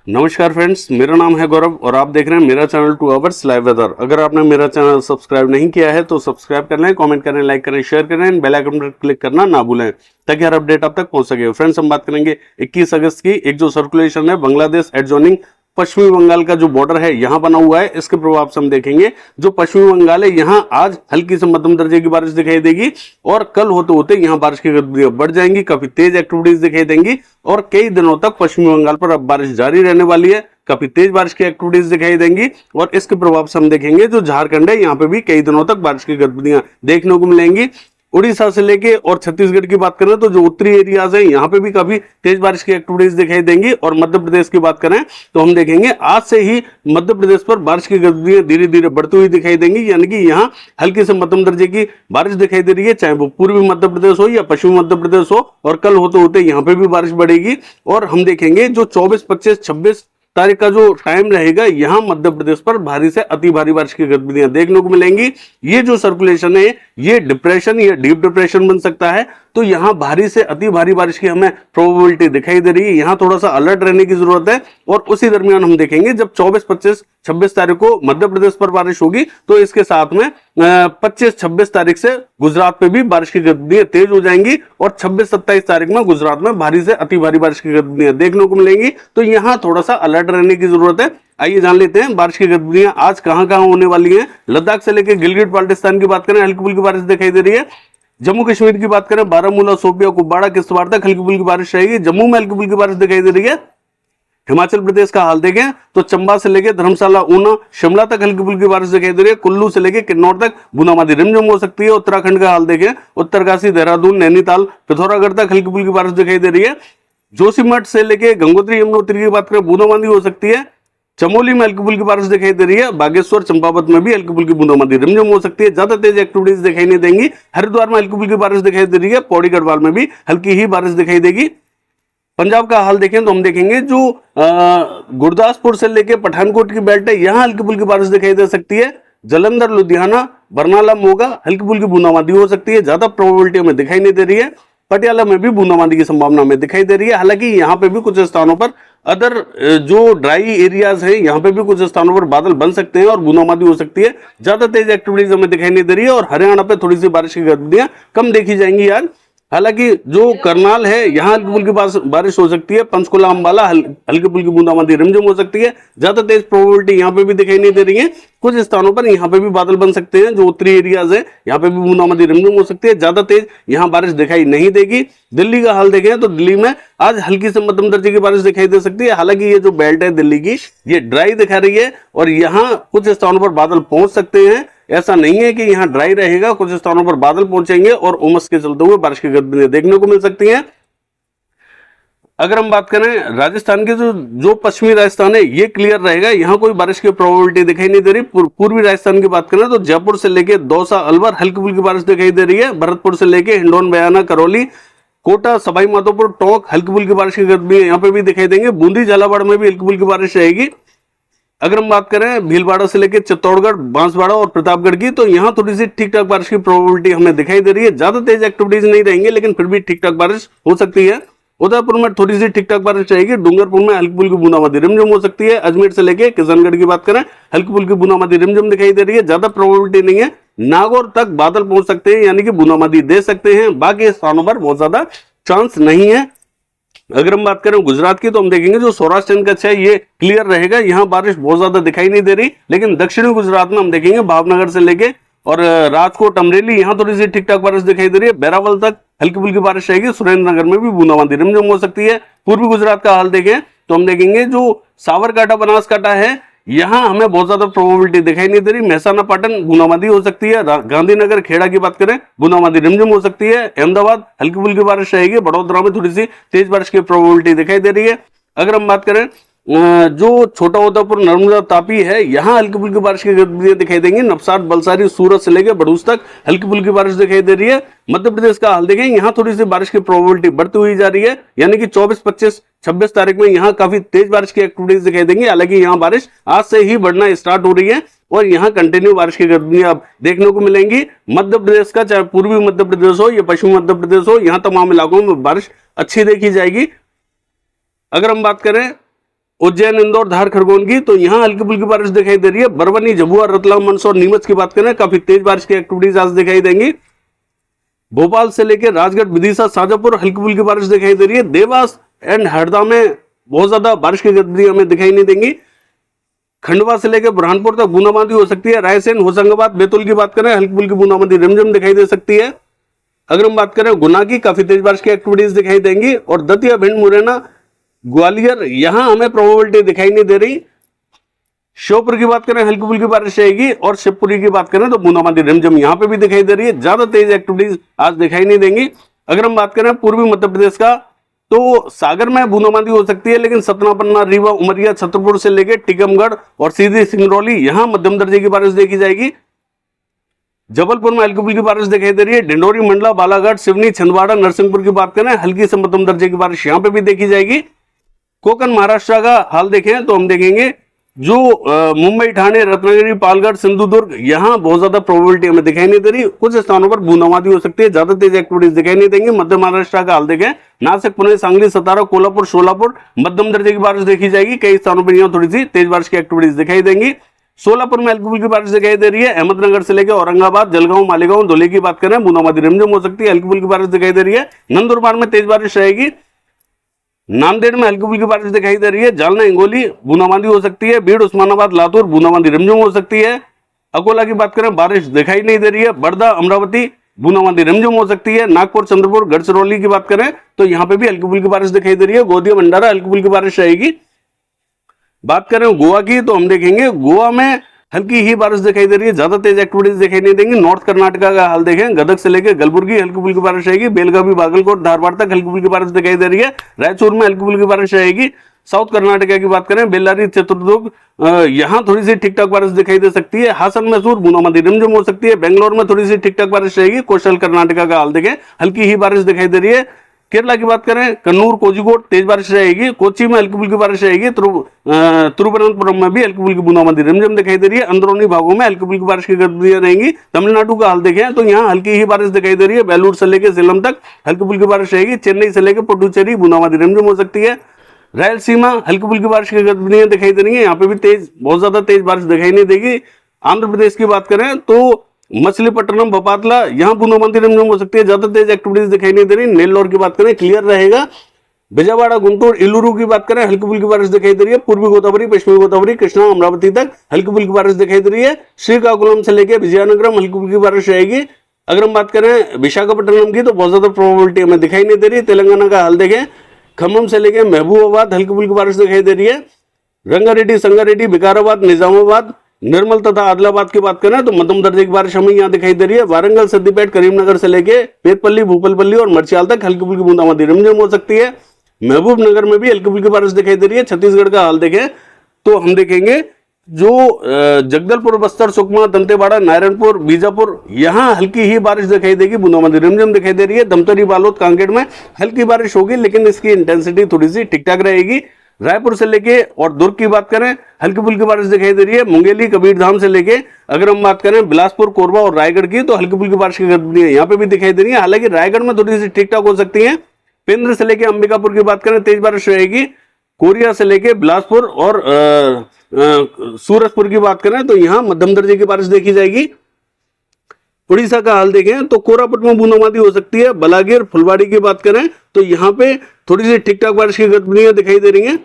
नमस्कार फ्रेंड्स, मेरा नाम है गौरव और आप देख रहे हैं मेरा चैनल 2 आवर्स लाइव वेदर। अगर आपने मेरा चैनल सब्सक्राइब नहीं किया है तो सब्सक्राइब कर लें, कमेंट करें, लाइक करें, शेयर करें, बेल आइकन पर क्लिक करना ना भूलें ताकि हर अपडेट आप तक पहुंच सके। फ्रेंड्स, हम बात करेंगे 21 अगस्त की एक जो सर्कुलेशन है बांग्लादेश एडजॉइनिंग पश्चिमी बंगाल का जो बॉर्डर है यहाँ बना हुआ है, इसके प्रभाव से हम देखेंगे जो पश्चिमी बंगाल है यहाँ आज हल्की से मध्यम दर्जे की बारिश दिखाई देगी और कल होते होते यहाँ बारिश की गतिविधियां बढ़ जाएंगी, काफी तेज एक्टिविटीज दिखाई देंगी और कई दिनों तक पश्चिमी बंगाल पर अब बारिश जारी रहने वाली है। काफी तेज बारिश की एक्टिविटीज दिखाई देंगी और इसके प्रभाव से हम देखेंगे जो झारखंड है यहाँ पे भी कई दिनों तक बारिश की गतिविधियां देखने को मिलेंगी। उड़ीसा से लेके और छत्तीसगढ़ की बात करें तो जो उत्तरी एरियाज है यहाँ पे भी काफी तेज बारिश की एक्टिविटीज दिखाई देंगी और मध्य प्रदेश की बात करें तो हम देखेंगे आज से ही मध्य प्रदेश पर बारिश की गतिविधियां धीरे धीरे बढ़ती हुई दिखाई देंगी, यानी कि यहाँ हल्की से मध्यम दर्जे की बारिश दिखाई दे रही है, चाहे वो पूर्वी मध्य प्रदेश हो या पश्चिमी मध्य प्रदेश हो। और कल होते होते यहाँ पे भी बारिश बढ़ेगी और हम देखेंगे जो 24, 25, 26 तारीख का जो टाइम रहेगा यहाँ मध्य प्रदेश पर भारी से अति भारी बारिश की गतिविधियां देखने को मिलेंगी। ये जो सर्कुलेशन है ये डिप्रेशन या डीप डिप्रेशन बन सकता है, तो यहाँ भारी से अति भारी बारिश की हमें प्रोबेबिलिटी दिखाई दे रही है। यहाँ थोड़ा सा अलर्ट रहने की जरूरत है और उसी दरमियान हम देखेंगे जब 24, 25, 26 तारीख को मध्य प्रदेश पर बारिश होगी तो इसके साथ में 25, 26 तारीख से गुजरात पे भी बारिश की गतिविधियां तेज हो जाएंगी और 26, 27 तारीख में गुजरात में भारी से अति भारी बारिश की गतिविधियां देखने को मिलेंगी। तो यहाँ थोड़ा सा अलर्ट रहने की जरूरत है। आइए जान लेते हैं बारिश की गतिविधियां आज कहां कहां होने वाली हैं। लद्दाख से लेकर गिलगिट बाल्टिस्तान की बात करें हल्की फुल्की बारिश दिखाई दे रही है। जम्मू कश्मीर की बात करें बारामूला, शोपियां, कुपवाड़ा, किश्तवाड़ तक हल्की फुल्की बारिश रहेगी। जम्मू में हल्की फुल्की बारिश दिखाई दे रही है। हिमाचल प्रदेश का हाल देखें तो चंबा से लेकर धर्मशाला, ऊना, शिमला तक हल्की फुल्की बारिश दिखाई दे रही है। कुल्लू से लेकर किन्नौर तक बूंदाबांदी रिमझिम हो सकती है। उत्तराखंड का हाल देखें उत्तरकाशी, देहरादून, नैनीताल, पिथौरागढ़ तक हल्की फुल्की बारिश दिखाई दे रही है। जोशीमठ से लेकर गंगोत्री, यमुनोत्री की बात करें बूंदाबांदी हो सकती है। चमोली में हल्की फुल्की बारिश दिखाई दे रही है। बागेश्वर, चंपावत में भी हल्की फुल्की बूंदाबांदी रिमझिम हो सकती है, ज्यादा तेज एक्टिविटीज दिखाई नहीं देंगी। हरिद्वार में हल्की फुल्की बारिश दिखाई दे रही है। पौड़ी गढ़वाल में भी हल्की ही बारिश दिखाई देगी। पंजाब का हाल देखें तो हम देखेंगे जो गुरदासपुर से लेके पठानकोट की बेल्ट है यहाँ हल्की फुल्की बारिश दिखाई दे सकती है। जलंधर, लुधियाना, बरनाला, मोगा हल्की फुल्की बूंदाबांदी हो सकती है, ज्यादा प्रोबेबिलिटी हमें दिखाई नहीं दे रही है। पटियाला में भी बूंदाबांदी की संभावना हमें दिखाई दे रही है। हालांकि यहाँ पे भी कुछ स्थानों पर अदर जो ड्राई एरियाज है यहाँ पे भी कुछ स्थानों पर बादल बन सकते हैं और बूंदाबांदी हो सकती है, ज्यादा तेज एक्टिविटीज हमें दिखाई नहीं दे रही है। और हरियाणा पे थोड़ी सी बारिश की गतिविधियां कम देखी जाएंगी यार। हालांकि जो करनाल है यहाँ हल्की फुल्की बारिश हो सकती है। पंचकुला, अंबाला हल्की फुल्की बूंदाबांदी रिमझिम हो सकती है, ज्यादा तेज प्रोबेबिलिटी यहाँ पे भी दिखाई नहीं दे रही है। कुछ स्थानों पर यहाँ पे भी बादल बन सकते हैं, जो उत्तरी एरियाज है यहाँ पे भी बूंदाबांदी रिमझिम हो सकती है, ज्यादा तेज यहाँ बारिश दिखाई नहीं देगी। दिल्ली का हाल देखें तो दिल्ली में आज हल्की से मध्यम दर्जे की बारिश दिखाई दे सकती है। हालांकि ये जो बेल्ट है दिल्ली की ये ड्राई दिखा रही है और यहाँ कुछ स्थानों पर बादल पहुंच सकते हैं। ऐसा नहीं है कि यहाँ ड्राई रहेगा, कुछ स्थानों पर बादल पहुंचेंगे और उमस के चलते हुए बारिश की गतिविधियां देखने को मिल सकती हैं। अगर हम बात करें राजस्थान के जो पश्चिमी राजस्थान है ये क्लियर रहेगा, यहाँ कोई बारिश की प्रोबेबिलिटी दिखाई नहीं दे रही। पूर्वी राजस्थान की बात करें तो जयपुर से लेके दौसा, अलवर हल्की फुल्की बारिश दिखाई दे रही है। भरतपुर से लेके हिंडौन, बयाना, करौली, कोटा, सवाई माधोपुर, टोंक हल्की फुल्की बारिश की गतिविधियां यहाँ पे भी दिखाई देंगे। बूंदी, झालावाड़ में भी हल्की फुल्की बारिश रहेगी। अगर हम बात करें भीलवाड़ा से लेकर चित्तौड़गढ़, बांसवाड़ा और प्रतापगढ़ की तो यहाँ थोड़ी सी ठीक ठाक बारिश की प्रोबेबिलिटी हमें दिखाई दे रही है। ज्यादा तेज एक्टिविटीज नहीं रहेंगे लेकिन फिर भी ठीक ठाक बारिश हो सकती है। उदयपुर में थोड़ी सी ठीक ठाक बारिश रहेगी। डूंगरपुर में हल्की फुल्की बूंदाबांदी रिमझिम हो सकती है। अजमेर से लेकर किशनगढ़ की बात करें हल्की फुल्की बूंदाबांदी रिमझिम दिखाई दे रही है, ज्यादा प्रोबेबिलिटी नहीं है। नागौर तक बादल पहुंच सकते हैं यानी कि बूंदाबांदी दे सकते हैं, बाकी स्थानों पर बहुत ज्यादा चांस नहीं है। अगर हम बात करें गुजरात की तो हम देखेंगे जो सौराष्ट्र कच्छ है ये क्लियर रहेगा, यहाँ बारिश बहुत ज्यादा दिखाई नहीं दे रही। लेकिन दक्षिणी गुजरात में हम देखेंगे भावनगर से लेके और राजकोट, अमरेली यहाँ थोड़ी सी ठीक ठाक बारिश दिखाई दे रही है। बैरावल तक हल्की फुल्की बारिश रहेगी। सुरेंद्रनगर में भी बूंदाबांदी रिमझिम हो सकती है। पूर्वी गुजरात का हाल देखें तो हम देखेंगे जो साबरकांठा, बनासकांठा है यहाँ हमें बहुत ज्यादा प्रोबेबिलिटी दिखाई नहीं दे रही। महसाना, पाटन बूंदाबांदी हो सकती है। गांधीनगर, खेड़ा की बात करें बूंदाबांदी रिमझिम हो सकती है। अहमदाबाद हल्की फुल्की बारिश रहेगी। बड़ोदरा में थोड़ी सी तेज बारिश की प्रोबेबिलिटी दिखाई दे रही है। अगर हम बात करें जो छोटा उदयपुर, नर्मदा, तापी है यहाँ हल्की फुल्की बारिश की गतिविधियां दिखाई देंगी। नवसारी, बलसारी, सूरत से लेकर भड़ूस तक हल्की फुल्की बारिश दिखाई दे रही है। मध्य प्रदेश का हाल देखें यहाँ थोड़ी सी बारिश की प्रोबेबिलिटी बढ़ती हुई जा रही है, यानी कि 24, 25, 26 तारीख में यहाँ काफी तेज बारिश की एक्टिविटीज दिखाई देंगी। हालांकि यहाँ बारिश आज से ही बढ़ना स्टार्ट हो रही है और यहाँ कंटिन्यू बारिश की गतिविधियां अब देखने को मिलेंगी। मध्य प्रदेश का चाहे पूर्वी मध्य प्रदेश हो या पश्चिमी मध्य प्रदेश हो यहाँ तमाम इलाकों में बारिश अच्छी देखी जाएगी। अगर हम बात करें उज्जैन, इंदौर, धार, खरगोन की, तो यहाँ हल्की फुल्की बारिश दिखाई दे रही है। बरवानी, झबुआ, रतलाम, मंदसौर, नीमच की बात करें, काफी तेज बारिश की एक्टिविटीज आज दिखाई देंगी। भोपाल से लेकर राजगढ़, विदिशा, शाजापुर हल्की फुल्की बारिश दिखाई दे रही है। देवास एंड हरदा में बहुत ज्यादा बारिश की गतिविधि हमें दिखाई नहीं देंगी। खंडवा से लेकर बुरहानपुर तक बूंदाबांदी हो सकती है। रायसेन, होशंगाबाद, बैतूल की बात करें, हल्की फुल्की बूंदाबांदी रिमझिम दिखाई दे सकती है। अगर हम बात करें गुना की, काफी तेज बारिश की एक्टिविटीज दिखाई देंगी। और दतिया, भिंड, मुरैना, ग्वालियर, यहां हमें प्रोबेबिलिटी दिखाई नहीं दे रही। श्योपुर की बात करें, हल्की फुल्की बारिश रहेगी। और शिवपुरी की बात करें तो बूंदाबांदी रिमझिम यहां पे भी दिखाई दे रही है। ज्यादा तेज एक्टिविटीज आज दिखाई नहीं देंगी। अगर हम बात करें पूर्वी मध्य प्रदेश का, तो सागर में बूंदाबांदी हो सकती है, लेकिन सतना, पन्ना, रीवा, उमरिया, छतरपुर से लेकर टीकमगढ़ और सीधी सिंगरौली, यहां मध्यम दर्जे की बारिश देखी जाएगी। जबलपुर में हल्की फुल्की बारिश दिखाई दे रही है। डिंडोरी, मंडला, बालाघाट, सिवनी, छिंदवाड़ा, नरसिंहपुर की बात करें, हल्की से मध्यम दर्जे की बारिश यहां पे भी देखी जाएगी। कोकण महाराष्ट्र का हाल देखें तो हम देखेंगे जो मुंबई, ठाणे, रत्नागिरी, पालघर, सिंधुदुर्ग, यहां बहुत ज्यादा प्रोबेबिलिटी हमें दिखाई नहीं दे रही। कुछ स्थानों पर बूंदाबांदी हो सकती है, ज्यादा तेज एक्टिविटीज दिखाई नहीं देंगी। मध्य महाराष्ट्र का हाल देखें, नासिक, पुणे, सांगली, सतारा, कोल्हापुर, सोलापुर, मध्यम दर्जे की बारिश देखी जाएगी। कई स्थानों पर यहां थोड़ी सी तेज बारिश की एक्टिविटीज दिखाई देंगी। सोलापुर में हल्की फुल्की बारिश दिखाई दे रही है। अहमदनगर से लेकर औरंगाबाद, जलगांव, मालेगांव, धुले की बात करें, बूंदाबांदी रिमझिम हो सकती है, हल्की फुल्की बारिश दिखाई दे रही है। नंदुरबार में तेज बारिश रहेगी। नांदेड़ में हल्की फुल्की बारिश दिखाई दे रही है। जालना, हिंगोली, बूंदाबांदी हो सकती है। बीड़, उस्मानाबाद, लातूर, बूंदाबांदी रिमझिम हो सकती है। अकोला की बात करें, बारिश दिखाई नहीं दे रही है। बड़दा, अमरावती, बूंदाबांदी रिमझिम हो सकती है। नागपुर, चंद्रपुर, गढ़चिरौली की बात करें तो यहां पे भी हल्की फुल्की बारिश दिखाई दे रही है। गोदिया, भंडारा, हल्की फुल्की बारिश रहेगी। बात करें गोवा की तो हम देखेंगे गोवा में हल्की ही बारिश दिखाई दे रही है, ज्यादा तेज एक्टिविटीज दिखाई नहीं देंगी। नॉर्थ कर्नाटका का हाल देखें, गदग से लेकर कलबुर्गी हल्की फुल्की बारिश रहेगी। बेलगावी, बागलकोट, धारवाड़ तक हल्की फुल्की बारिश दिखाई दे रही है। रायचूर में हल्की फुल्की बारिश रहेगी। साउथ कर्नाटका की बात करें, बेल्लारी, चित्रदुर्ग, यहां थोड़ी सी ठीक ठाक बारिश दिखाई दे सकती है। हासन, मैसूर, बूंदाबांदी रिमझिम हो सकती है। बेंगलोर में थोड़ी सी ठीक ठाक बारिश रहेगी। कोस्टल कर्नाटका का हाल देखें, हल्की ही बारिश दिखाई दे रही है। केरला की बात करें, कन्नूर, कोझिकोड, तेज बारिश रहेगी। कोच्चि में हल्की फुल्की बारिश रहेगी। तिरुवनंतपुरम में भी हल्की फुल्की बूंदाबांदी रिमझिम दिखाई दे रही है। अंदरूनी भागों में हल्की फुल्की बारिश की गतिविधियां रहेंगी। तमिलनाडु का हाल देखें तो यहाँ हल्की ही बारिश दिखाई दे रही है। बेलूर से लेकर सेलम तक हल्की फुल्की बारिश रहेगी। चेन्नई से लेकर पुडुचेरी, बूंदाबांदी रिमझिम हो सकती है। रायलसीमा, हल्की फुल्की बारिश की गतिविधियां दिखाई दे रही है। यहाँ पे भी बहुत ज्यादा तेज बारिश दिखाई नहीं देगी। आंध्र प्रदेश की बात करें तो मछलीपट्टनम, बपातला, यहां बूंदाबांदी रिमझिम हो सकती है, ज्यादा तेज एक्टिविटीज दिखाई नहीं दे रही। नेल्लोर की बात करें, क्लियर रहेगा। विजयवाड़ा, गुंटूर, इल्लुरु की बात करें, हल्की फुल्की बारिश दिखाई दे रही है। पूर्वी गोदावरी, पश्चिमी गोदावरी, कृष्णा, अमरावती तक हल्की फुल्की बारिश दिखाई दे रही है। श्रीकाकुलम से लेकर विजयनगरम हल्की फुल्की बारिश रहेगी। अगर हम बात करें विशाखापट्टनम की तो बहुत ज्यादा प्रोबेबिलिटी हमें दिखाई नहीं दे रही। तेलंगाना का हाल देखें, खम्मम से लेकर महबूबाबाद हल्की फुल्की बारिश दिखाई दे रही है। रंगारेड्डी, संगारेड्डी, विकाराबाद, निजामाबाद, निर्मल तथा आदिलाबाद की बात करें तो मध्यम दर्जे की बारिश हमें यहाँ दिखाई दे रही है। वारंगल, सिद्दीपेट, करीमनगर से लेके पेटपल्ली, भूपलपल्ली और मर्चियाल तक हल्की फुल्की बूंदाबांदी रिमझिम हो सकती है। महबूब नगर में भी हल्की फुल्की बारिश दिखाई दे रही है। छत्तीसगढ़ का हाल देखें तो हम देखेंगे जो जगदलपुर, बस्तर, सुकमा, दंतेवाड़ा, नारायणपुर, बीजापुर, यहां हल्की ही बारिश दिखाई देगी, बूंदाबांदी रिमझिम दिखाई दे रही है। धमतरी, बालोद, कांकेर में हल्की बारिश होगी, लेकिन इसकी इंटेंसिटी थोड़ी सी ठीक ठाक रहेगी। रायपुर से लेके और दुर्ग की बात करें, हल्की फुल्की बारिश दिखाई दे रही है। मुंगेली, कबीरधाम से लेके अगर हम बात करें बिलासपुर, कोरबा और रायगढ़ की तो हल्की फुल्की बारिश की गतिविधियां यहाँ पे भी दिखाई दे रही है। हालांकि रायगढ़ में थोड़ी सी ठीक ठाक हो सकती है। पेंद्र से लेके अंबिकापुर की बात करें, तेज बारिश रहेगी। कोरिया से लेके बिलासपुर और सूरजपुर की बात करें तो यहाँ मध्यम दर्जे की बारिश देखी जाएगी। उड़ीसा का हाल देखें तो कोरापुट में बूंदाबांदी हो सकती है। बलागीर, फुलवाड़ी की बात करें तो यहाँ पे थोड़ी सी ठीक ठाक बारिश की गतिविधियां दिखाई दे रही हैं।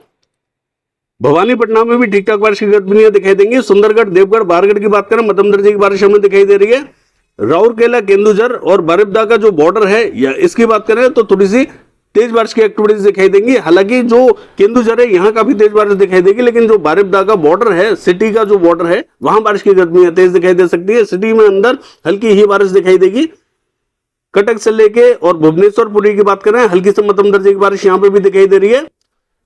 भवानीपटना में भी ठीक ठाक बारिश की गतिविधियां दिखाई देंगी। सुंदरगढ़, देवगढ़, बारगढ़ की बात करें, मध्यम दर्जे की बारिश हमें दिखाई दे रही है। राउरकेला, केंदुझर और बारिपदा का जो बॉर्डर है या इसकी बात करें तो थोड़ी सी तेज बारिश की एक्टिविटीज दिखाई देंगी। हालांकि जो केंदुझर है यहाँ काफी तेज बारिश दिखाई देगी, लेकिन जो बारिपदा का बॉर्डर है, सिटी का जो बॉर्डर है, वहां बारिश की गतिविधियां तेज दिखाई दे सकती है। सिटी में अंदर हल्की ही बारिश दिखाई देगी। कटक से लेके और भुवनेश्वर, पुरी की बात करें, हल्की से मध्यम दर्जे की बारिश यहाँ पे भी दिखाई दे रही है।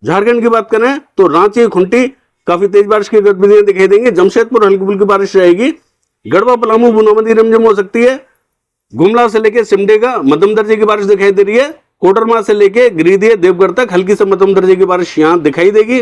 झारखंड की बात करें तो रांची, खुंटी काफी तेज बारिश की गतिविधियां दिखाई देंगी। जमशेदपुर हल्की फुल्की बारिश रहेगी। गढ़वा, पलामू, बूंदाबांदी रिमझिम हो सकती है। गुमला से लेके सिमडेगा मध्यम दर्जे की बारिश दिखाई दे रही है। कोडरमा से लेके गिरिडीह, देवगढ़ तक हल्की से मध्यम दर्जे की बारिश यहाँ दिखाई देगी।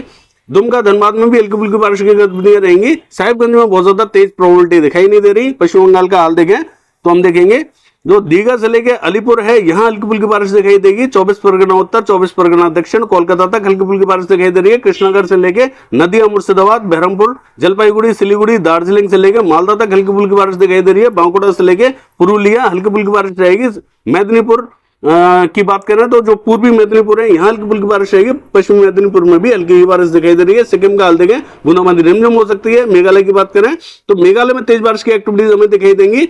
दुमका, धनबाद में भी हल्की फुल्की बारिश की गतिविधियां रहेंगी। साहिबगंज में बहुत ज्यादा तेज प्रोबेबिलिटी दिखाई नहीं दे रही। पश्चिम बंगाल का हाल देखें तो हम देखेंगे जो दीघा से लेके अलीपुर है, यहाँ हल्की फुल्की बारिश दिखाई देगी। 24 परगना उत्तर, 24 परगना दक्षिण, कोलकाता तक हल्की फुल्की बारिश दिखाई दे रही है। कृष्णनगर से लेके नदिया, मुर्शिदाबाद, बहरमपुर, जलपाईगुड़ी, सिलीगुड़ी, दार्जिलिंग से लेके मालदा तक हल्की फुल्की बारिश दिखाई दे रही है। बांकुड़ा से लेके पुरुलिया हल्की फुल्की बारिश रहेगी। मेदिनीपुर की बात करें तो जो पूर्वी मेदिनीपुर है, यहाँ हल्की फुल्की बारिश रहेगी। पश्चिमी मेदिनीपुर में भी हल्की बारिश दिखाई दे रही है। सिक्किम का हाल देखें, बूंदाबांदी रिमझिम हो सकती है। मेघालय की बात करें तो मेघालय में तेज बारिश की एक्टिविटीज हमें दिखाई देंगी।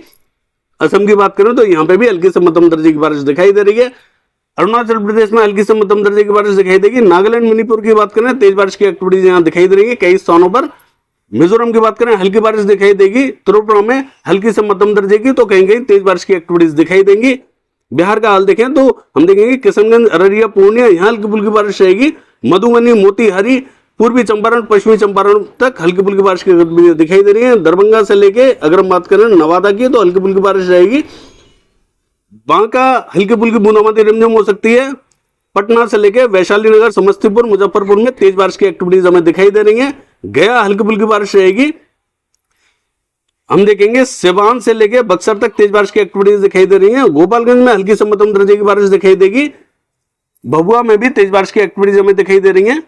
असम की बात करें तो यहाँ पे भी हल्की से मध्यम दर्जे की बारिश दिखाई दे रही है। अरुणाचल प्रदेश में हल्की से मध्यम दर्जे की बारिश दिखाई देगी। नागालैंड, मणिपुर की बात करें, तेज बारिश की एक्टिविटीज यहाँ दिखाई दे रही है कई स्थानों पर। मिजोरम की बात करें, हल्की बारिश दिखाई देगी। त्रिपुरा में हल्की से मध्यम दर्जे की तो कहीं कहीं तेज बारिश की एक्टिविटीज दिखाई देंगी। बिहार का हाल देखें तो हम देखेंगे किशनगंज, अररिया, पूर्णिया, यहाँ हल्की फुल्की बारिश रहेगी। मधुबनी, मोतीहारी, पूर्वी चंपारण, पश्चिमी चंपारण तक हल्की फुल्की बारिश की गतिविधियां दिखाई दे रही है। दरभंगा से लेके अगर हम बात करें नवादा की तो हल्की फुल्की बारिश रहेगी। बांका हल्की फुल्की बूंदाबांदी रिमझिम हो सकती है। पटना से लेके वैशाली नगर, समस्तीपुर, मुजफ्फरपुर में तेज बारिश की एक्टिविटीज हमें दिखाई दे रही है। गया हल्की फुल्की बारिश रहेगी। हम देखेंगे सिवान से लेके बक्सर तक तेज बारिश की एक्टिविटीज दिखाई दे रही है। गोपालगंज में हल्की से मध्यम दर्जे की बारिश दिखाई देगी। भभुआ में भी तेज बारिश की एक्टिविटीज हमें दिखाई दे रही है।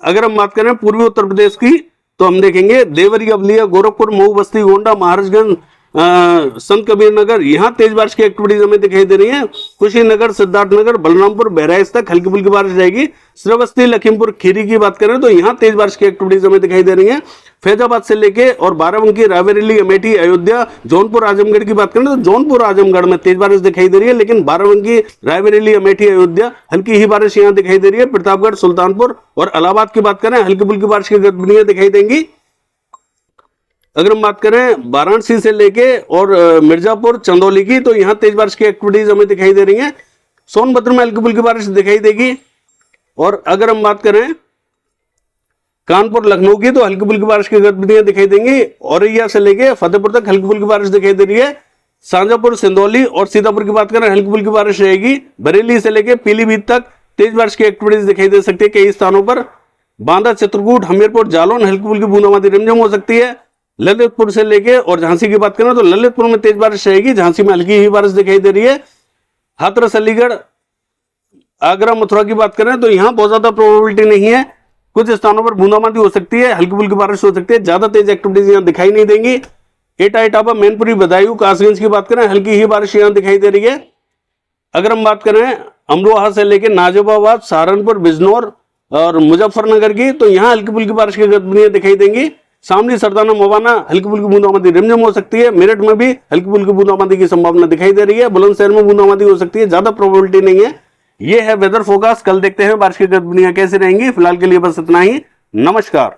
अगर हम बात करें पूर्वी उत्तर प्रदेश की तो हम देखेंगे देवरिया, बलिया, गोरखपुर, मऊ, बस्ती, गोंडा, महाराजगंज, संत कबीर नगर, यहाँ तेज बारिश की एक्टिविटीज हमें दिखाई दे रही है। कुशीनगर, सिद्धार्थनगर, बलरामपुर, बहराइच तक हल्की फुल्की बारिश रहेगी। श्रावस्ती, लखीमपुर खीरी की बात करें तो यहाँ तेज बारिश की एक्टिविटीज हमें दिखाई दे रही है। फैजाबाद से लेके और बाराबंकी, रायबरेली, अमेठी, अयोध्या, जौनपुर, आजमगढ़ की बात करें तो जौनपुर, आजमगढ़ में तेज बारिश दिखाई दे रही है। लेकिन बाराबंकी, रायबरेली, अमेठी, अयोध्या हल्की ही बारिश यहाँ दिखाई दे रही है। प्रतापगढ़, सुल्तानपुर और इलाहाबाद की बात करें हल्की फुल्की बारिश की गतिविधियां दिखाई देंगी। अगर हम बात करें वाराणसी से लेके और मिर्जापुर, चंदौली की तो यहाँ तेज बारिश की एक्टिविटीज हमें दिखाई दे रही है। सोनभद्र में हल्की फुल्की बारिश दिखाई देगी। और अगर हम बात करें कानपुर, लखनऊ की तो हल्की फुल्की बारिश की गतिविधियां दिखाई देंगी। औरैया से लेके फतेहपुर तक हल्की फुल्की बारिश दिखाई दे रही है। शाजापुर, सिंदौली और सीतापुर की बात करें हल्की फुल्की बारिश रहेगी। बरेली से लेके पीलीभीत तक तेज बारिश की एक्टिविटीज दिखाई दे सकती है कई स्थानों पर। बांदा, चित्रकूट, हमीरपुर, जालौन हल्की फुल्की बूंदाबांदी रिमझिम हो सकती है। ललितपुर से लेके और झांसी की बात करें तो ललितपुर में तेज बारिश रहेगी। झांसी में हल्की ही बारिश दिखाई दे रही है। हाथरस, अलीगढ़, आगरा, मथुरा की बात करें तो यहाँ बहुत ज्यादा प्रोबेबिलिटी नहीं है। कुछ स्थानों पर बूंदाबांदी हो सकती है, हल्की फुल्की बारिश हो सकती है, ज्यादा तेज एक्टिविटीज यहाँ दिखाई नहीं देंगी। एटा, इटावा, मैनपुरी, बदायूं, कासगंज की बात करें हल्की ही बारिश यहाँ दिखाई दे रही है। अगर हम बात करें अमरोहा से लेकर नाजिबाबाद, सहारनपुर, बिजनौर और मुजफ्फरनगर की तो यहाँ हल्की फुल्की बारिश की गतिविधियां दिखाई देंगी। शामली, सरदाना, मवाना हल्की फुल्की बूंदाबांदी रिमझिम हो सकती है। मेरठ में भी हल्की फुल्की बूंदाबांदी की संभावना दिखाई दे रही है। बुलंदशहर में बूंदाबांदी हो सकती है, ज्यादा प्रोबेबिलिटी नहीं है। ये है वेदर फोरकास्ट। कल देखते हैं बारिश की गतिविधियां कैसे रहेंगी। फिलहाल के लिए बस इतना ही। नमस्कार।